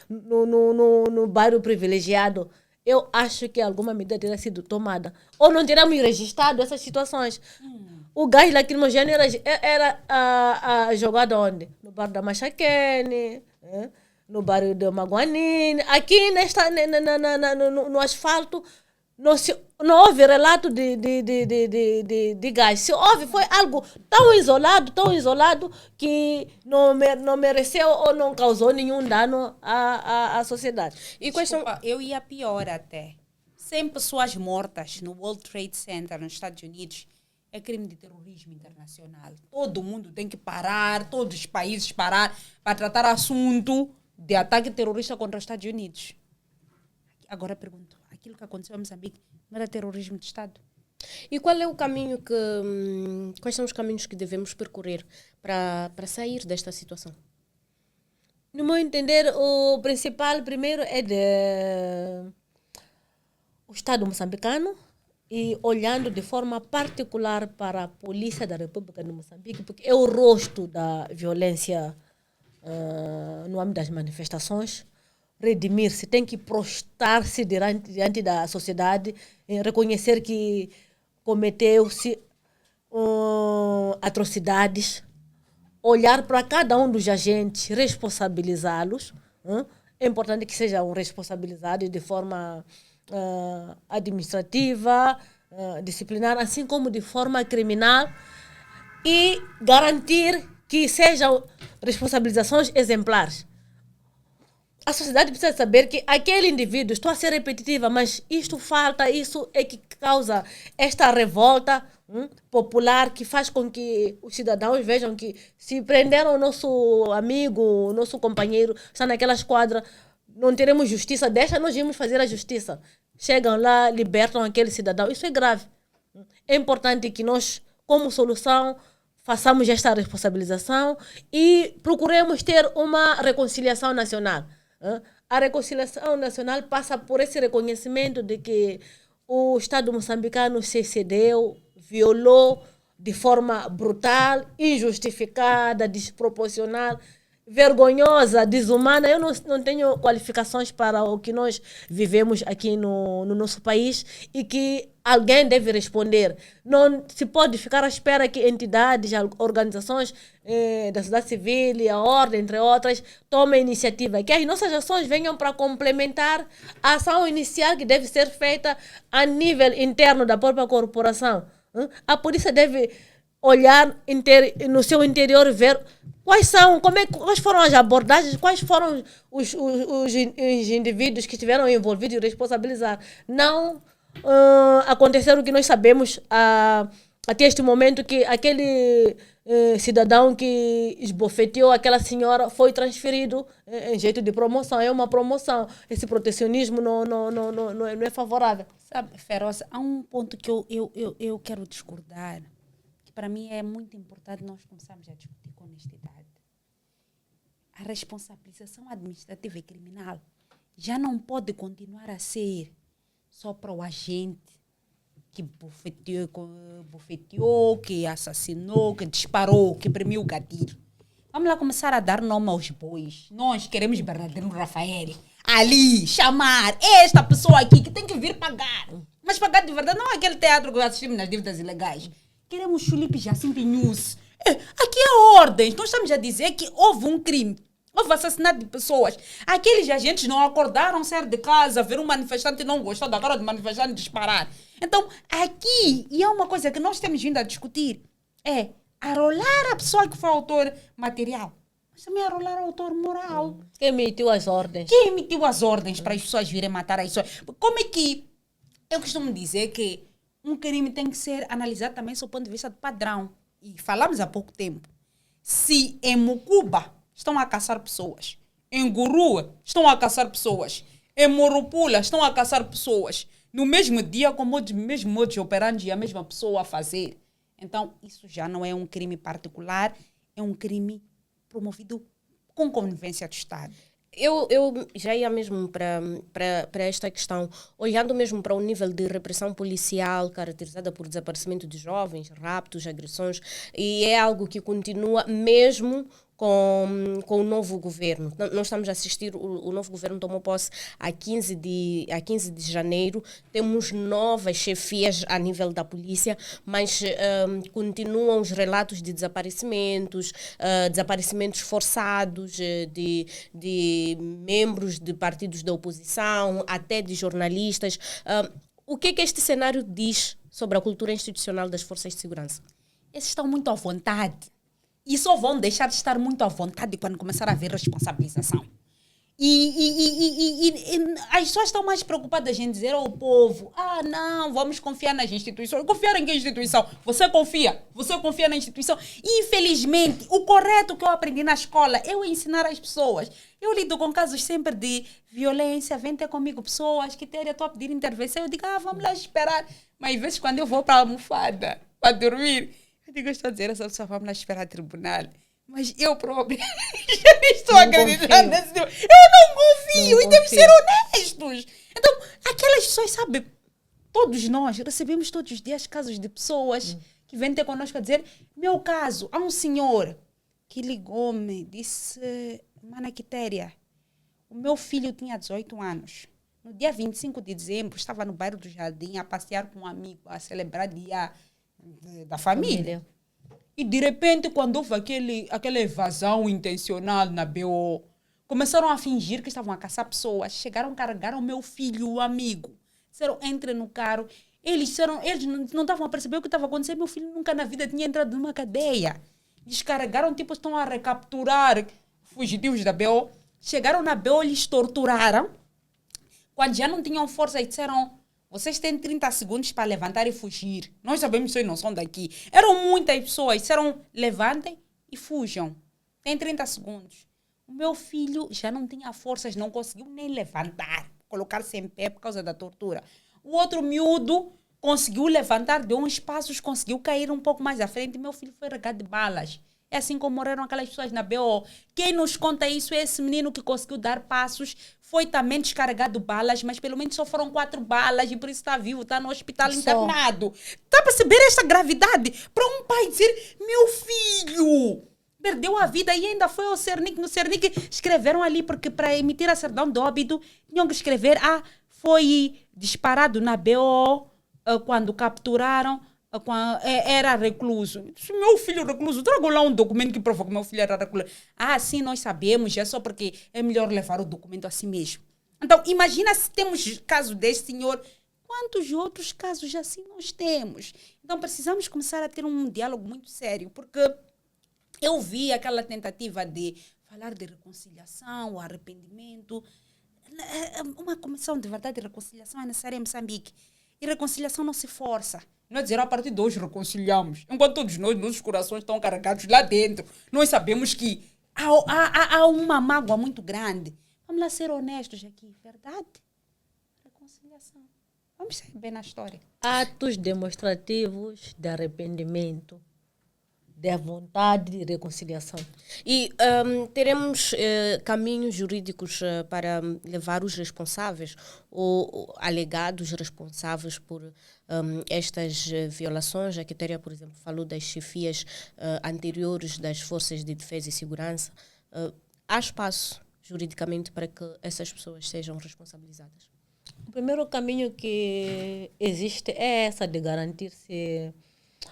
no bairro privilegiado, eu acho que alguma medida teria sido tomada. Ou não teríamos registrado essas situações. O gás lacrimogêneo era jogado onde? No bairro da Machaquene, no bairro de Maguanine. Aqui no asfalto não houve relato de gás. Se houve, foi algo tão isolado que não mereceu ou não causou nenhum dano à sociedade. E Desculpa, eu ia pior até. 100 pessoas mortas no World Trade Center nos Estados Unidos é crime de terrorismo internacional. Todo mundo tem que parar, todos os países parar para tratar assunto de ataque terrorista contra os Estados Unidos. Agora pergunto, aquilo que aconteceu em Moçambique não era terrorismo de Estado? E qual é o caminho quais são os caminhos que devemos percorrer para sair desta situação? No meu entender, o principal primeiro é o Estado moçambicano, e olhando de forma particular para a Polícia da República de Moçambique, porque é o rosto da violência no âmbito das manifestações. Redimir-se, tem que prostrar-se diante da sociedade, reconhecer que cometeu-se atrocidades, olhar para cada um dos agentes, responsabilizá-los. É importante que sejam responsabilizados de forma administrativa, disciplinar, assim como de forma criminal, e garantir que sejam responsabilizações exemplares. A sociedade precisa saber que aquele indivíduo, estou a ser repetitiva, mas isto falta, isso é que causa esta revolta popular, que faz com que os cidadãos vejam que se prenderam o nosso amigo, o nosso companheiro, está naquela esquadra, não teremos justiça, deixa nós irmos fazer a justiça. Chegam lá, libertam aquele cidadão. Isso é grave. É importante que nós, como solução, façamos esta responsabilização e procuremos ter uma reconciliação nacional. A reconciliação nacional passa por esse reconhecimento de que o Estado moçambicano se excedeu, violou de forma brutal, injustificada, desproporcional, vergonhosa, desumana. Eu não tenho qualificações para o que nós vivemos aqui no nosso país e que alguém deve responder. Não se pode ficar à espera que entidades, organizações da sociedade civil e a ordem, entre outras, tomem iniciativa. Que as nossas ações venham para complementar a ação inicial que deve ser feita a nível interno da própria corporação. A polícia deve olhar no seu interior, ver quais foram as abordagens, quais foram os indivíduos que estiveram envolvidos e responsabilizar. Não aconteceu o que nós sabemos até este momento, que aquele cidadão que esbofeteou aquela senhora foi transferido em jeito de promoção. É uma promoção. Esse protecionismo não é favorável. Sabe, Feroz, há um ponto que eu quero discordar, que para mim é muito importante nós começarmos a discutir com honestidade. A responsabilização administrativa e criminal já não pode continuar a ser só para o agente que bofeteou, que assassinou, que disparou, que premiu o gatilho. Vamos lá começar a dar nome aos bois. Nós queremos Bernardino Rafael ali chamar esta pessoa aqui que tem que vir pagar. Mas pagar de verdade, não é aquele teatro que assistimos nas dívidas ilegais. Queremos Felipe Jacinto News. Aqui é ordens. Nós estamos a dizer que houve um crime. Houve assassinato de pessoas. Aqueles agentes não acordaram, sair de casa, ver um manifestante e não gostou da cara do manifestante disparar. Então, aqui, e é uma coisa que nós temos vindo a discutir, é arrolar a pessoa que foi autor material, mas também arrolar o autor moral. Quem emitiu as ordens? Quem emitiu as ordens para as pessoas virem matar as pessoas? Como é que eu costumo dizer que um crime tem que ser analisado também sob o ponto de vista do padrão? E falamos há pouco tempo. Se em Mucuba estão a caçar pessoas, em Gurua estão a caçar pessoas, em Morupula estão a caçar pessoas, no mesmo dia, com o mesmo modo de operandi, a mesma pessoa a fazer. Então, isso já não é um crime particular, é um crime promovido com conivência do Estado. Eu já ia mesmo para esta questão, olhando mesmo para o nível de repressão policial caracterizada por desaparecimento de jovens, raptos, agressões, e é algo que continua mesmo com o novo governo. Nós estamos a assistir, o novo governo tomou posse a 15 de janeiro, temos novas chefias a nível da polícia, mas continuam os relatos de desaparecimentos, desaparecimentos forçados de membros de partidos da oposição, até de jornalistas. O que este cenário diz sobre a cultura institucional das forças de segurança? Esses estão muito à vontade. E só vão deixar de estar muito à vontade quando começar a haver responsabilização. E as pessoas estão mais preocupadas em dizer ao povo: não, vamos confiar nas instituições. Confiar em que instituição? Você confia na instituição. E, infelizmente, o correto que eu aprendi na escola é eu ensinar as pessoas. Eu lido com casos sempre de violência, vem ter comigo pessoas que estou a pedir intervenção. Eu digo: vamos lá esperar. Mas, às vezes, quando eu vou para a almofada, para dormir, eu digo: estou a dizer, essa pessoa, vamos lá esperar o tribunal. Mas eu próprio já estou acreditando nesse tipo. Eu não confio e temos que ser honestos. Então, aquelas pessoas, sabe, todos nós recebemos todos os dias casos de pessoas que vêm ter connosco a dizer: meu caso, há um senhor que ligou-me, disse: Mana Quitéria, o meu filho tinha 18 anos. No dia 25 de dezembro, estava no bairro do Jardim a passear com um amigo, a celebrar dia da família. E, de repente, quando houve aquela evasão intencional na BO, começaram a fingir que estavam a caçar pessoas. Chegaram, carregaram meu filho, o amigo. Disseram: entre no carro. Eles não estavam a perceber o que estava acontecendo. Meu filho nunca na vida tinha entrado numa cadeia. Descarregaram, estão a recapturar fugitivos da BO. Chegaram na BO, eles torturaram. Quando já não tinham força, disseram: vocês têm 30 segundos para levantar e fugir. Nós sabemos que vocês não são daqui. Eram muitas pessoas. Disseram: levantem e fujam. Tem 30 segundos. O meu filho já não tinha forças, não conseguiu nem levantar, colocar-se em pé por causa da tortura. O outro miúdo conseguiu levantar, deu uns passos, conseguiu cair um pouco mais à frente. Meu filho foi regado de balas. É assim como morreram aquelas pessoas na BO. Quem nos conta isso é esse menino que conseguiu dar passos, foi também descarregado balas, mas pelo menos só foram 4 balas e por isso está vivo, está no hospital internado. Está a perceber esta gravidade? Para um pai dizer, meu filho perdeu a vida e ainda foi ao Cernic. No Cernic escreveram ali, porque para emitir a certidão de óbito, tinham que escrever, foi disparado na BO, quando capturaram, era recluso. Meu filho recluso, trago lá um documento que prova que meu filho era recluso. Sim, nós sabemos, é só porque é melhor levar o documento a si mesmo. Então, imagina se temos caso deste senhor, quantos outros casos assim nós temos? Então, precisamos começar a ter um diálogo muito sério, porque eu vi aquela tentativa de falar de reconciliação, o arrependimento. Uma comissão de verdade e reconciliação é necessária em Moçambique. E reconciliação não se força. Não é dizer, a partir de hoje reconciliamos. Enquanto todos nós, nossos corações estão carregados lá dentro. Nós sabemos que há uma mágoa muito grande. Vamos lá ser honestos aqui. Verdade? Reconciliação. Vamos ser bem na história. Atos demonstrativos de arrependimento, de vontade de reconciliação. E teremos caminhos jurídicos para levar os responsáveis ou alegados responsáveis por estas violações. A Quitéria, por exemplo, falou das chefias anteriores das Forças de Defesa e Segurança. Há espaço juridicamente para que essas pessoas sejam responsabilizadas? O primeiro caminho que existe é essa de garantir-se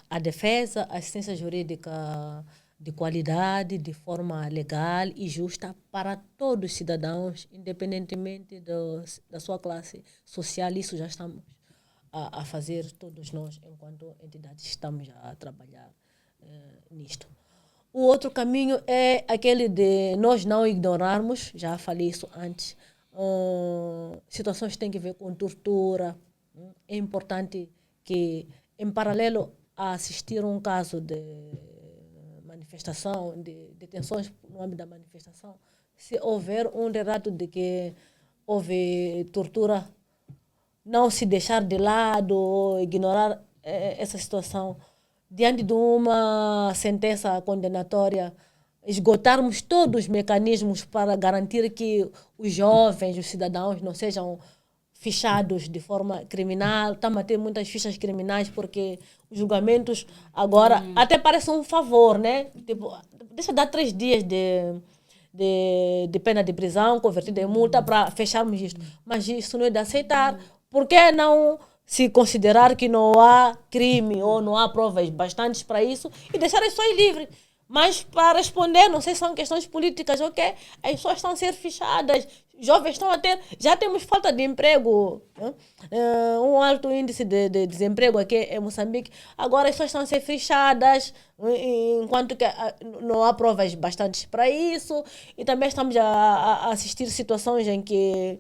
a defesa, a assistência jurídica de qualidade, de forma legal e justa para todos os cidadãos, independentemente da sua classe social. Isso já estamos a fazer todos nós, enquanto entidades, estamos a trabalhar nisto. O outro caminho é aquele de nós não ignorarmos, já falei isso antes, situações que têm a ver com tortura. É importante que, em paralelo a assistir a um caso de manifestação, de detenções no âmbito da manifestação, se houver um relato de que houve tortura, não se deixar de lado ou ignorar essa situação. Diante de uma sentença condenatória, esgotarmos todos os mecanismos para garantir que os jovens, os cidadãos, não sejam fichados de forma criminal. Estamos a ter muitas fichas criminais porque os julgamentos agora até parecem um favor, né? Tipo, deixa dar 3 dias de pena de prisão convertida em multa para fecharmos isto. Mas isso não é de aceitar. Por que não se considerar que não há crime ou não há provas bastantes para isso e deixar as pessoas livres? Mas para responder, não sei se são questões políticas ou quê, as pessoas estão a ser fichadas, jovens estão a ter, já temos falta de emprego, um alto índice de desemprego aqui em Moçambique, agora as pessoas estão a ser fichadas, enquanto que não há provas bastantes para isso, e também estamos a assistir situações em que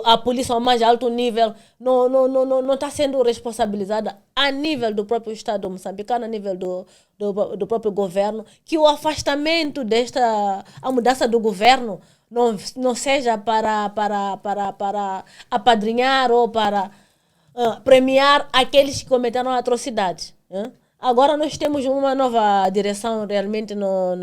a polícia ao mais alto nível não está sendo responsabilizada a nível do próprio Estado moçambicano, a nível do próprio governo, que o afastamento a mudança do governo não seja para apadrinhar ou para premiar aqueles que cometeram atrocidades. Agora nós temos uma nova direção realmente no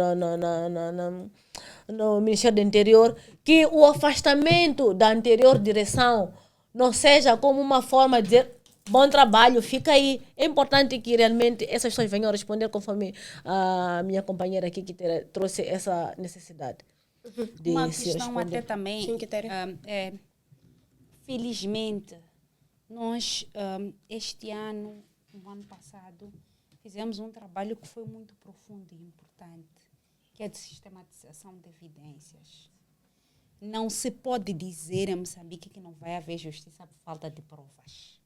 Ministério do Interior, que o afastamento da anterior direção não seja como uma forma de dizer bom trabalho, fica aí. É importante que realmente essas pessoas venham responder conforme a minha companheira aqui que trouxe essa necessidade. De uma se questão responder. até também, felizmente, nós este ano, no ano passado, fizemos um trabalho que foi muito profundo e importante, que é de sistematização de evidências. Não se pode dizer em Moçambique que não vai haver justiça por falta de provas.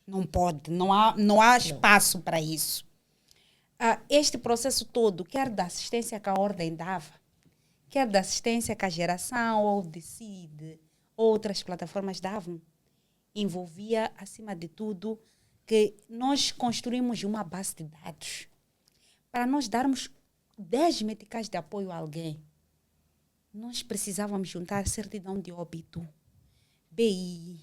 Não pode, não há espaço para isso. Este processo todo, quer da assistência que a ordem dava, quer da assistência que a geração ou Decide, outras plataformas davam, envolvia, acima de tudo, que nós construímos uma base de dados para nós darmos 10 meticais de apoio a alguém. Nós precisávamos juntar certidão de óbito, BI,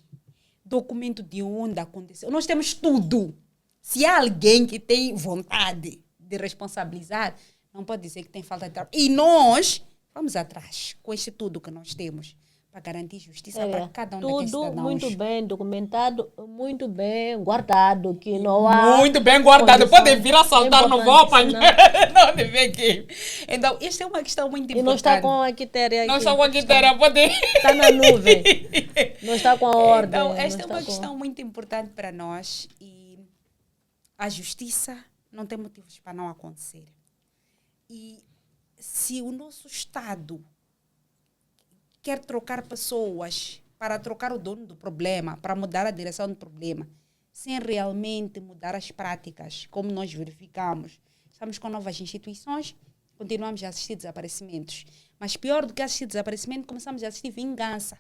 documento de onde aconteceu. Nós temos tudo. Se há alguém que tem vontade de responsabilizar, não pode dizer que tem falta de trabalho. E nós vamos atrás com este tudo que nós temos para garantir justiça para cada um daqueles tudo cidadãos. muito bem documentado, muito bem guardado, que não há... Muito bem guardado. Pode vir assaltar, não vou apanhar. Não, de ver aqui. Então, esta é uma questão muito importante. E não está com a Quitéria aqui. Não está com a Quitéria, pode ir. Está na nuvem. Não está com a ordem. Então, esta é uma questão muito importante para nós e a justiça não tem motivos para não acontecer. E se o nosso Estado quer trocar pessoas para trocar o dono do problema, para mudar a direção do problema, sem realmente mudar as práticas, como nós verificamos. Estamos com novas instituições, continuamos a assistir desaparecimentos. Mas pior do que assistir desaparecimento, começamos a assistir vingança.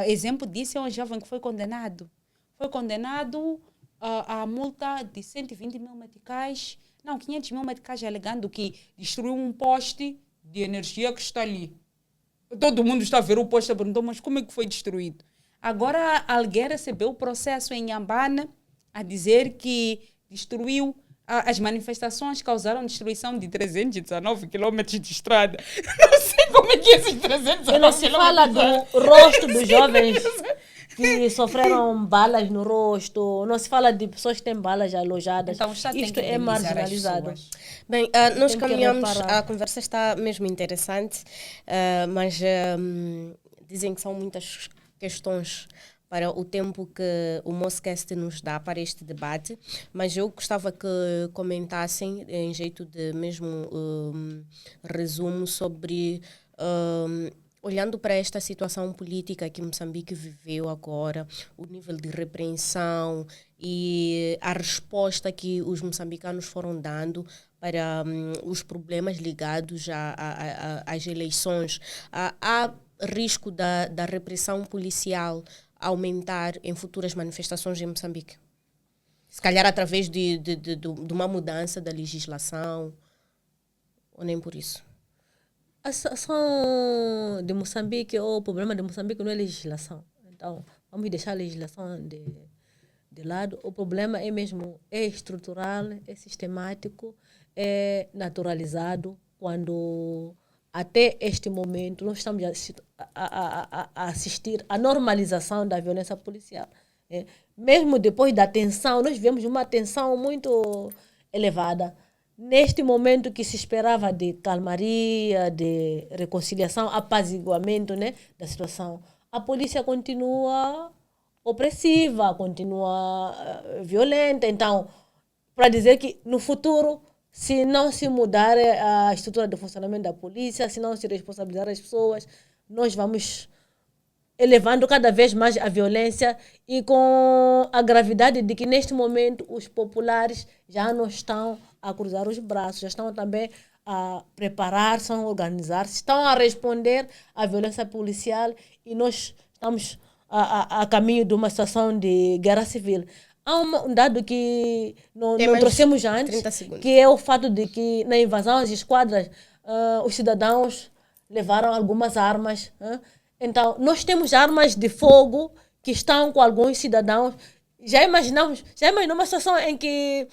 Exemplo disso é um jovem que foi condenado. Foi condenado a multa de 120 mil meticais, 500 mil meticais, alegando que destruiu um poste de energia que está ali. Todo mundo está a ver o posto e perguntou, mas como é que foi destruído? Agora alguém recebeu o processo em Inhambane a dizer que destruiu, as manifestações causaram destruição de 319 quilômetros de estrada. Não sei como é que é esses 319 quilômetros. Não se fala do rosto dos jovens que sofreram balas no rosto, não se fala de pessoas que têm balas alojadas. Então, isto é marginalizado. Bem, nós caminhamos, a conversa está mesmo interessante, mas dizem que são muitas questões para o tempo que o Moscast nos dá para este debate, mas eu gostava que comentassem, em jeito de mesmo resumo, sobre... olhando para esta situação política que Moçambique viveu agora, o nível de repreensão e a resposta que os moçambicanos foram dando para os problemas ligados às eleições, há risco da repressão policial aumentar em futuras manifestações em Moçambique? Se calhar através de uma mudança da legislação, ou nem por isso? A situação de Moçambique, ou o problema de Moçambique não é legislação. Então, vamos deixar a legislação de lado. O problema é mesmo, é estrutural, é sistemático, é naturalizado, quando até este momento nós estamos a assistir à normalização da violência policial. Mesmo depois da tensão, nós vemos uma tensão muito elevada. Neste momento que se esperava de calmaria, de reconciliação, apaziguamento, né, da situação, a polícia continua opressiva, continua violenta. Então, para dizer que no futuro, se não se mudar a estrutura de funcionamento da polícia, se não se responsabilizar as pessoas, nós vamos elevando cada vez mais a violência e com a gravidade de que neste momento os populares já não estão a cruzar os braços, já estão também a preparar-se, a organizar-se, estão a responder à violência policial e nós estamos a caminho de uma situação de guerra civil. Há um dado que não trouxemos antes, que é o fato de que na invasão às esquadras os cidadãos levaram algumas armas. Então, nós temos armas de fogo que estão com alguns cidadãos. Já imaginou uma situação em que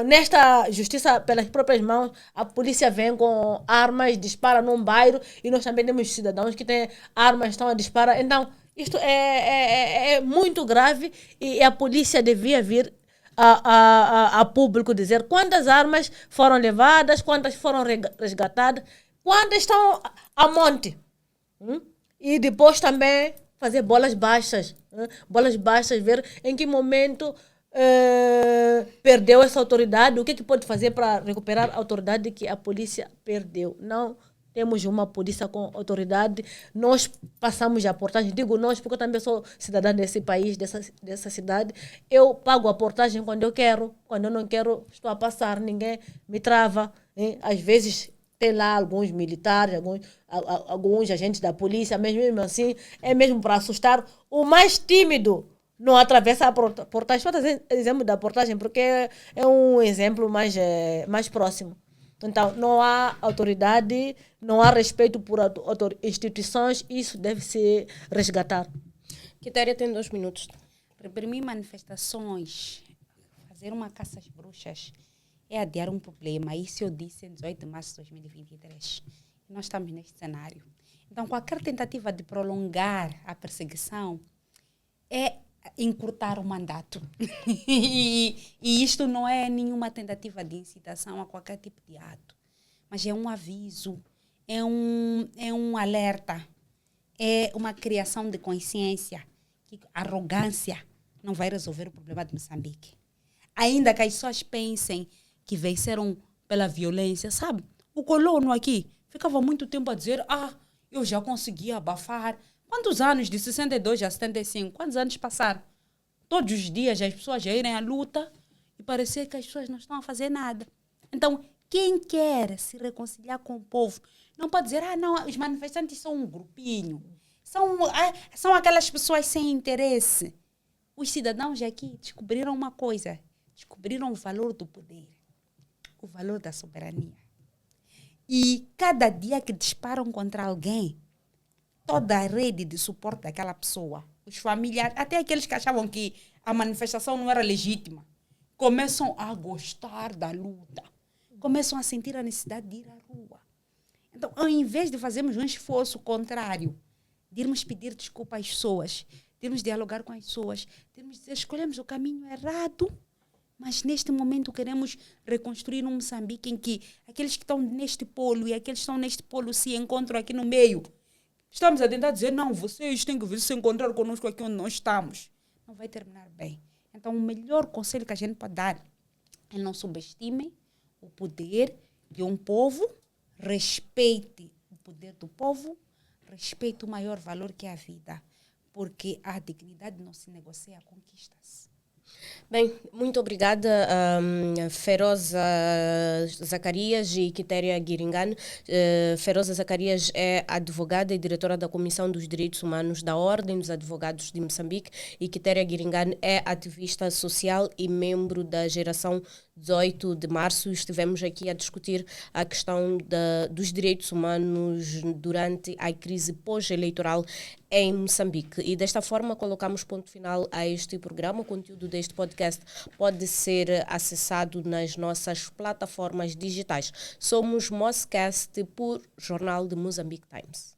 nesta justiça pelas próprias mãos a polícia vem com armas, dispara num bairro e nós também temos cidadãos que têm armas, estão a disparar. Então, isto é muito grave e a polícia devia vir a público dizer quantas armas foram levadas, quantas foram resgatadas, quantas estão a monte. E depois também fazer bolas baixas, ver em que momento perdeu essa autoridade, o que pode fazer para recuperar a autoridade que a polícia perdeu. Não temos uma polícia com autoridade, nós passamos a portagem, digo nós porque eu também sou cidadã desse país, dessa cidade, eu pago a portagem quando eu quero, quando eu não quero estou a passar, ninguém me trava, às vezes tem lá alguns militares, alguns agentes da polícia, mas mesmo assim, é mesmo para assustar o mais tímido, não atravessa a portagem. Vou trazer exemplo da portagem, porque é um exemplo mais próximo. Então, não há autoridade, não há respeito por instituições, isso deve se resgatar. Quitéria tem 2 minutos. Reprimir manifestações, fazer uma caça às bruxas, é adiar um problema. Isso eu disse em 18 de março de 2023. Nós estamos neste cenário. Então, qualquer tentativa de prolongar a perseguição é encurtar o mandato. e isto não é nenhuma tentativa de incitação a qualquer tipo de ato, mas é um aviso, é um alerta, é uma criação de consciência que arrogância não vai resolver o problema de Moçambique. Ainda que as pessoas pensem que venceram pela violência, sabe? O colono aqui ficava muito tempo a dizer, eu já consegui abafar. Quantos anos, de 62 a 75, quantos anos passaram? Todos os dias as pessoas já irem à luta e parecer que as pessoas não estão a fazer nada. Então, quem quer se reconciliar com o povo, não pode dizer, não, os manifestantes são um grupinho. São aquelas pessoas sem interesse. Os cidadãos aqui descobriram uma coisa, descobriram o valor do poder, o valor da soberania. E cada dia que disparam contra alguém, toda a rede de suporte daquela pessoa, os familiares, até aqueles que achavam que a manifestação não era legítima, começam a gostar da luta, começam a sentir a necessidade de ir à rua. Então, ao invés de fazermos um esforço contrário, de irmos pedir desculpa às pessoas, de irmos dialogar com as pessoas, de irmos dizer, escolhemos o caminho errado, mas neste momento queremos reconstruir um Moçambique em que aqueles que estão neste polo e aqueles que estão neste polo se encontram aqui no meio. Estamos a tentar dizer, não, vocês têm que vir se encontrar conosco aqui onde nós estamos. Não vai terminar bem. Então, o melhor conselho que a gente pode dar é não subestime o poder de um povo, respeite o poder do povo, respeite o maior valor que é a vida, porque a dignidade não se negocia, conquista-se. Bem, muito obrigada, Feroza Zacarias e Quitéria Giringane. Feroza Zacarias é advogada e diretora da Comissão dos Direitos Humanos da Ordem dos Advogados de Moçambique e Quitéria Giringane é ativista social e membro da Geração 18 de Março. Estivemos aqui a discutir a questão dos direitos humanos durante a crise pós-eleitoral em Moçambique. E desta forma colocamos ponto final a este programa. O conteúdo deste podcast pode ser acessado nas nossas plataformas digitais. Somos Moscast por Jornal de Mozambique Times.